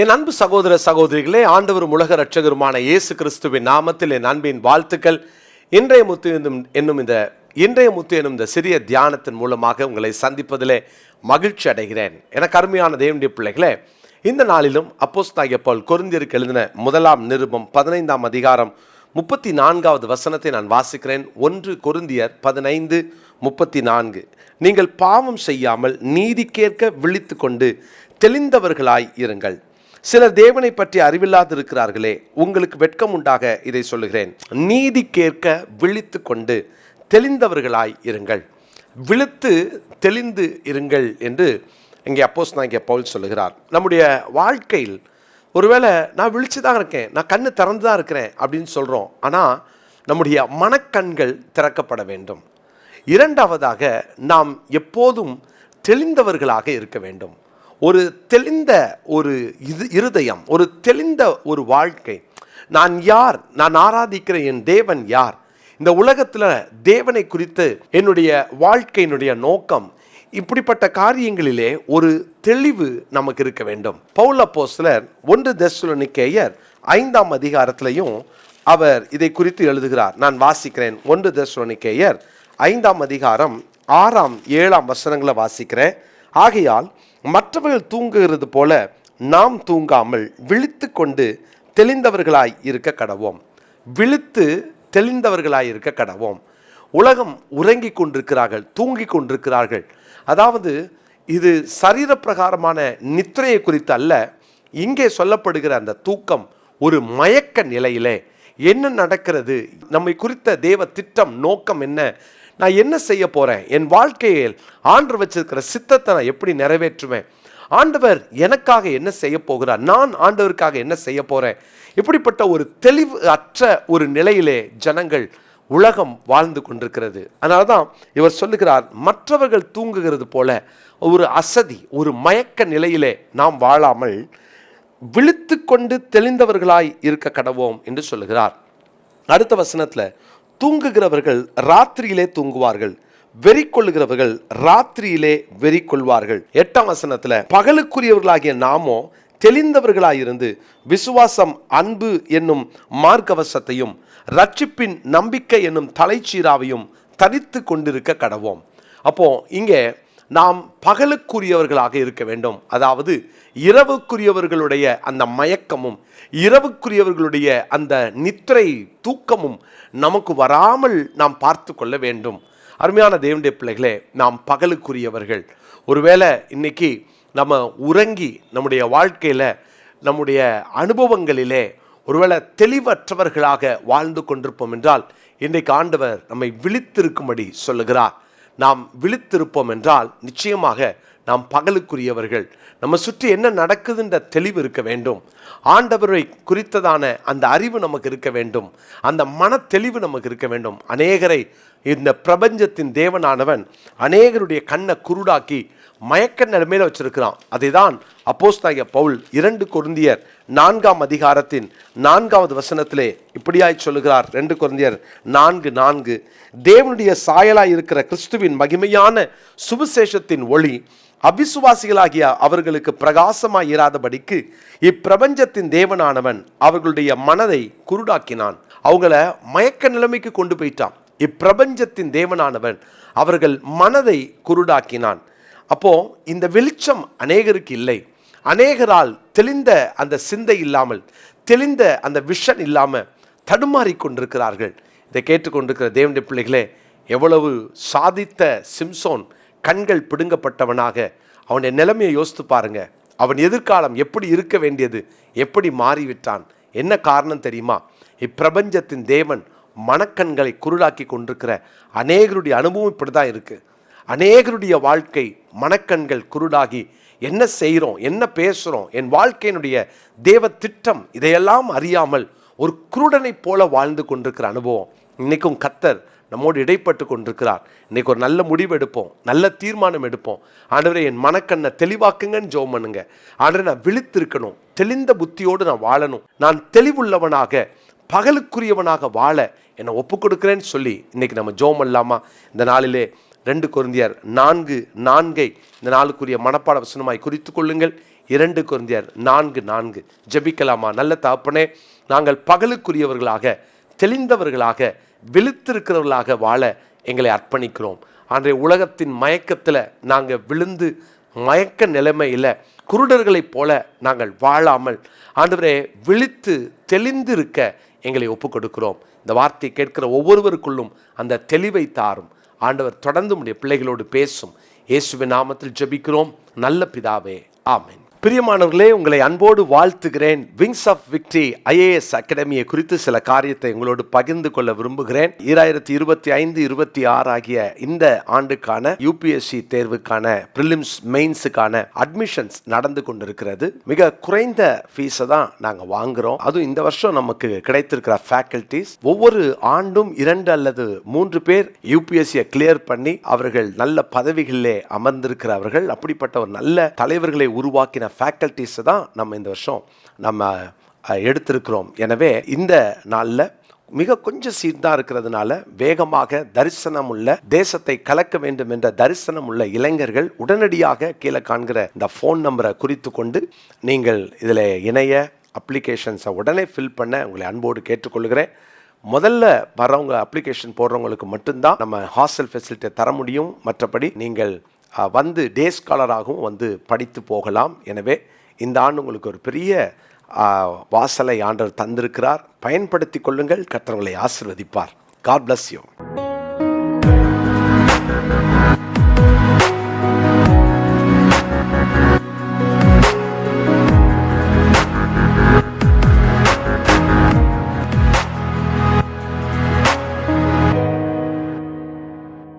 என் அன்பு சகோதர சகோதரிகளே, ஆண்டவரும் உலக இரட்சகருமான இயேசு கிறிஸ்துவின் நாமத்தில் என் அன்பின் வாழ்த்துக்கள். இன்றைய முத்து என்னும் இந்த சிறிய தியானத்தின் மூலமாக உங்களை சந்திப்பதிலே மகிழ்ச்சி அடைகிறேன். எனக்கு அருமையான தேவனுடைய பிள்ளைகளே, இந்த நாளிலும் அப்போஸ்தலனாகிய பவுல் கொரிந்தியருக்கு எழுதின முதலாம் நிருபம் 15ஆம் அதிகாரம் 34வது வசனத்தை நான் வாசிக்கிறேன். 1 கொரிந்தியர் 15:34. நீங்கள் பாவம் செய்யாமல் நீதிக்கேற்க விழித்து கொண்டு தெளிந்தவர்களாய் இருங்கள். சிலர் தேவனை பற்றி அறிவில்லாதிருக்கிறார்களே, உங்களுக்கு வெட்கம் உண்டாக இதை சொல்லுகிறேன். நீதிக்கேற்க விழித்து கொண்டு தெளிந்தவர்களாய் இருங்கள். விழித்து தெளிந்து இருங்கள் என்று இங்கே அப்போஸ்தலனாகிய பவுல் சொல்லுகிறார். நம்முடைய வாழ்க்கையில் ஒருவேளை நான் விழிச்சு தான் இருக்கேன், நான் கண்ணு திறந்து தான் இருக்கிறேன் அப்படின்னு சொல்கிறோம். ஆனால் நம்முடைய மனக்கண்கள் திறக்கப்பட வேண்டும். இரண்டாவதாக, நாம் எப்போதும் தெளிந்தவர்களாக இருக்க வேண்டும். ஒரு தெளிந்த ஒரு இருதயம், ஒரு தெளிந்த ஒரு வாழ்க்கை. நான் யார்? நான் ஆராதிக்கிற என் தேவன் யார்? இந்த உலகத்தில் தேவனை குறித்து என்னுடைய வாழ்க்கையினுடைய நோக்கம், இப்படிப்பட்ட காரியங்களிலே ஒரு தெளிவு நமக்கு இருக்க வேண்டும். பவுல் அப்போஸ்தலர் 1 தெசலோனிக்கேயர் 5ஆம் அதிகாரத்திலையும் அவர் இதை குறித்து எழுதுகிறார். நான் வாசிக்கிறேன். 1 தெசலோனிக்கேயர் 5ஆம் அதிகாரம் 6ஆம் 7ஆம் வசனங்களை வாசிக்கிறேன். ஆகையால் மற்றவர்கள் தூங்குகிறது போல நாம் தூங்காமல் விழித்து கொண்டு தெளிந்தவர்களாய் இருக்க கடவோம். விழித்து தெளிந்தவர்களாய் இருக்க கடவோம். உலகம் உறங்கி கொண்டிருக்கிறார்கள், தூங்கி கொண்டிருக்கிறார்கள். அதாவது இது சரீர பிரகாரமான நித்திரையை குறித்து அல்ல. இங்கே சொல்லப்படுகிற அந்த தூக்கம் ஒரு மயக்க நிலையிலே என்ன நடக்கிறது, நம்மை குறித்த தேவ திட்டம் நோக்கம் என்ன, நான் என்ன செய்ய போகிறேன், என் வாழ்க்கையில் ஆண்டவர் வச்சிருக்கிற சித்தத்தை நான் எப்படி நிறைவேற்றுவேன், ஆண்டவர் எனக்காக என்ன செய்ய போகிறார், நான் ஆண்டவருக்காக என்ன செய்ய போகிறேன், இப்படிப்பட்ட ஒரு தெளிவு அற்ற ஒரு நிலையிலே ஜனங்கள் உலகம் வாழ்ந்து கொண்டிருக்கிறது. அதனால தான் இவர் சொல்லுகிறார், மற்றவர்கள் தூங்குகிறது போல ஒரு அசதி, ஒரு மயக்க நிலையிலே நாம் வாழாமல் விழித்து கொண்டு தெளிந்தவர்களாய் இருக்க கடவோம் என்று சொல்லுகிறார். அடுத்த வசனத்தில், தூங்குகிறவர்கள் ராத்திரியிலே தூங்குவார்கள், வெறி கொள்ளுகிறவர்கள் ராத்திரியிலே வெறி கொள்வார்கள். 8ஆம் வசனத்தில், பகலுக்குரியவர்களாகிய நாமோ தெளிந்தவர்களாயிருந்து விசுவாசம், அன்பு என்னும் மார்க்கவசத்தையும் ரட்சிப்பின் நம்பிக்கை என்னும் தலைச்சீராவையும் தரித்து கொண்டிருக்க கடவோம். அப்போ இங்கே நாம் பகலுக்குரியவர்களாக இருக்க வேண்டும். அதாவது இரவுக்குரியவர்களுடைய அந்த மயக்கமும் இரவுக்குரியவர்களுடைய அந்த நித்திரை தூக்கமும் நமக்கு வராமல் நாம் பார்த்து கொள்ள வேண்டும். அருமையான தேவனுடைய பிள்ளைகளே, நாம் பகலுக்குரியவர்கள். ஒருவேளை இன்னைக்கு நம்ம உறங்கி நம்முடைய வாழ்க்கையில் நம்முடைய அனுபவங்களிலே ஒருவேளை தெளிவற்றவர்களாக வாழ்ந்து கொண்டிருப்போம் என்றால், இன்றைக்கு ஆண்டவர் நம்மை விழித்திருக்கும்படி சொல்லுகிறார். நாம் விழித்திருப்போம் என்றால் நிச்சயமாக நாம் பகலுக்குரியவர்கள். நம்ம சுற்றி என்ன நடக்குதுன்ற தெளிவு இருக்க வேண்டும். ஆண்டவரை குறித்ததான அந்த அறிவு நமக்கு இருக்க வேண்டும். அந்த மன தெளிவு நமக்கு இருக்க வேண்டும். அநேகரை இந்த பிரபஞ்சத்தின் தேவனானவன் அநேகருடைய கண்ணை குருடாக்கி மயக்க நிலைமையில வச்சிருக்கிறான். அதை தான் அப்போஸ்தலனாகிய பவுல் 2 கொரிந்தியர் 4ஆம் அதிகாரத்தின் 4வது வசனத்திலே இப்படியாய் சொல்லுகிறார். 2 கொரிந்தியர் 4:4, தேவனுடைய சாயலாய் இருக்கிற கிறிஸ்துவின் மகிமையான சுவிசேஷத்தின் ஒளி அவிசுவாசிகளாகிய அவர்களுக்கு பிரகாசமாய் இராதபடிக்கு இப்பிரபஞ்சத்தின் தேவனானவன் அவர்களுடைய மனதை குருடாக்கினான். அவங்கள மயக்க நிலைமைக்கு கொண்டு போயிட்டான். இப்பிரபஞ்சத்தின் தேவனானவன் அவர்கள் மனதை குருடாக்கினான். அப்போ இந்த வெளிச்சம் அநேகருக்கு இல்லை. அநேகரால் தெளிந்த அந்த சிந்தை இல்லாமல், தெளிந்த அந்த விஷன் இல்லாமல் தடுமாறி கொண்டிருக்கிறார்கள். இதை கேட்டுக்கொண்டிருக்கிற தேவனுடைய பிள்ளைகளே, எவ்வளவு சாதித்த சிம்சோன் கண்கள் பிடுங்கப்பட்டவனாக அவனுடைய நிலைமையை யோசித்து பாருங்க. அவன் எதிர்காலம் எப்படி இருக்க வேண்டியது, எப்படி மாறிவிட்டான். என்ன காரணம் தெரியுமா? இப்பிரபஞ்சத்தின் தேவன் மனக்கண்களை குருடாக்கி கொண்டிருக்கிற அநேகருடைய அனுபவம் இப்படி தான் இருக்கு. அநேகருடைய வாழ்க்கை மனக்கண்கள் குருடாகி என்ன செய்கிறோம், என்ன பேசுகிறோம், என் வாழ்க்கையினுடைய தேவ திட்டம் இதையெல்லாம் அறியாமல் ஒரு குருடனை போல வாழ்ந்து கொண்டிருக்கிற அனுபவம். இன்னைக்கும் கர்த்தர் நம்மோடு இடைப்பட்டு கொண்டிருக்கிறார். இன்னைக்கு ஒரு நல்ல முடிவு எடுப்போம், நல்ல தீர்மானம் எடுப்போம். ஆண்டவரே, என் மனக்கண்ணை தெளிவாக்குங்கன்னு ஜெபம் பண்ணுங்க. ஆண்டவரே, நான் விழித்திருக்கணும், தெளிந்த புத்தியோடு நான் வாழணும், நான் தெளிவுள்ளவனாக பகலுக்குரியவனாக வாழ என்னை ஒப்பு கொடுக்குறேன்னு சொல்லி இன்னைக்கு நம்ம ஜெபம் பண்ணலாமா? இந்த நாளிலே 2 கொரிந்தியர் 4:4 இந்த நாளுக்குரிய மனப்பாட வசனமாய் குறித்து கொள்ளுங்கள். 2 கொரிந்தியர் 4:4. ஜெபிக்கலாமா? நல்ல தகப்பனே, நாங்கள் பகலுக்குரியவர்களாக, தெளிந்தவர்களாக, விழித்திருக்கிறவர்களாக வாழ எங்களை அர்ப்பணிக்கிறோம். அன்றைய உலகத்தின் மயக்கத்தில் நாங்கள் விழுந்து மயக்க நிலைமையில் குருடர்களைப் போல நாங்கள் வாழாமல் ஆண்டவரே விழித்து தெளிந்திருக்க எங்களை ஒப்புக் கொடுக்கிறோம். இந்த வார்த்தை கேட்கிற ஒவ்வொருவருக்குள்ளும் அந்த தெளிவை தாரும். ஆண்டவர் தொடர்ந்து உடைய பிள்ளைகளோடு பேசும். இயேசுவின் நாமத்தில் ஜெபிக்கிறோம் நல்ல பிதாவே, ஆமென். பிரியமானவர்களே, உங்களை அன்போடு வாழ்த்துகிறேன். விங்ஸ் ஆஃப் விக்டரி IAS அகாடமியை குறித்து சில காரியத்தை உங்களோடு பகிர்ந்து கொள்ள விரும்புகிறேன். 2025-26 ஆகிய இந்த ஆண்டுக்கான UPSC தேர்வுக்கான பிரிலிம்ஸ் மெயின்ஸுக்கான அட்மிஷன்ஸ் நடந்து கொண்டிருக்கிறது. மிக குறைந்த ஃபீஸை தான் நாங்கள் வாங்குகிறோம். அதுவும் இந்த வருஷம் நமக்கு கிடைத்திருக்கிற ஃபேக்கல்டிஸ் ஒவ்வொரு ஆண்டும் 2 அல்லது 3 பேர் UPSCயை கிளியர் பண்ணி அவர்கள் நல்ல பதவிகளிலே அமர்ந்திருக்கிறவர்கள். அப்படிப்பட்ட ஒரு நல்ல தலைவர்களை உருவாக்கின ஃபேக்கல்டிஸ் தான் நம்ம இந்த வருஷம் நம்ம எடுத்திருக்கிறோம். எனவே இந்த நாளில் மிக கொஞ்சம் சீட் தான் இருக்கிறதுனால வேகமாக தரிசனம் உள்ள, தேசத்தை கலக்க வேண்டும் என்ற தரிசனம் உள்ள இளைஞர்கள் உடனடியாக கீழே காண்கிற இந்த ஃபோன் நம்பரை குறித்து கொண்டு நீங்கள் இதில் இணைய அப்ளிகேஷன்ஸை உடனே ஃபில் பண்ண உங்களை அன்போடு கேட்டுக்கொள்கிறேன். முதல்ல வரவங்க அப்ளிகேஷன் போடுறவங்களுக்கு மட்டும்தான் நம்ம ஹாஸ்டல் ஃபெசிலிட்டியை தர முடியும். மற்றபடி நீங்கள் வந்து டே ஸ்காலராகவும் வந்து படித்து போகலாம். எனவே இந்த ஆண்டு உங்களுக்கு ஒரு பெரிய வாசலை ஆண்டவர் தந்திருக்கிறார். பயன்படுத்தி கொள்ளுங்கள். கர்த்தர் உங்களை ஆசீர்வதிப்பார். God bless you.